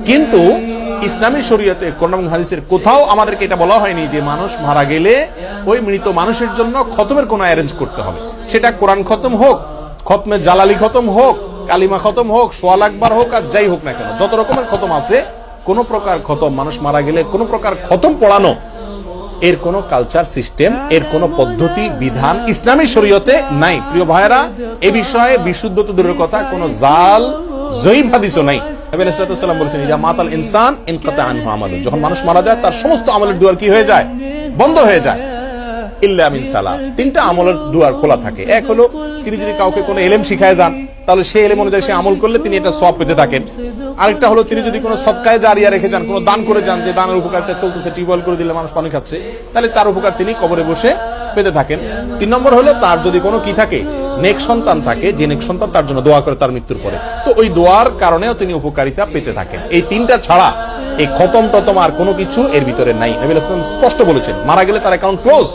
কিন্তু ইসলামী শরীয়তে কোরআন হাদিসের কোথাও আমাদেরকে এটা বলা হয়নি যে মানুষ মারা গেলে ওই মৃত মানুষের জন্য খতমের কোনো অ্যারেঞ্জ করতে হবে। সেটা কোরআন খতম হোক, খতমে জালালি খতম হোক, কালিমা খতম হোক, সোয়াল আকবার হোক, আর যাই হোক না কেন, যত রকমের খতম আছে, কোন প্রকার খতম, মানুষ মারা গেলে কোন প্রকার খতম পড়ানো, এর কোন কালচার সিস্টেম, এর কোন পদ্ধতি বিধান ইসলামী শরীয়তে নাই। প্রিয় ভাইয়েরা, এ বিষয়ে বিশুদ্ধ তো দূরের কথা, কোন জাল জয়ীফ হাদিসও নাই। নবী আলাইহিস সালাম বলেছেন, ইজা মাতাল ইনসান ইনকাতা আনহু আমালু, যখন মানুষ মারা যায় তার সমস্ত আমলের দুয়ার কি হয়ে যায়? বন্ধ হয়ে যায়। ইল্লা মিন সালাস, তিনটা আমলের দুয়ার খোলা থাকে। এক হলো, তিনি যদি কাউকে কোনো ইলম শিখায় যান, তাহলে সেই ইলম অনুযায়ী সে আমল করলে তিনি এটা সওয়াব পেতে থাকেন। আরেকটা হলো, তিনি যদি কোনো সদকায়ে জারিয়া রেখে যান, কোনো দান করে যান, যে দানের উপকারিতা চলতেছে, টিউবওয়েল করে দিলে মানুষ পানি খাচ্ছে, তাহলে তার উপকার তিনি কবরে বসে পেতে থাকেন। 3 নম্বর হলো, তার যদি কোনো কি থাকে, নেক সন্তান থাকে, যে নেক সন্তান তার জন্য দোয়া করে তার মৃত্যুর পরে, তো ওই দোয়ার কারণেও তিনি উপকারিতা পেতে থাকেন। এই তিনটা ছাড়া এই খতম টতম আর কোনো কিছু এর ভিতরে নাই। নবী আলাইহিস সালাম স্পষ্ট বলেছেন, মারা গেলে তার অ্যাকাউন্ট ক্লোজ।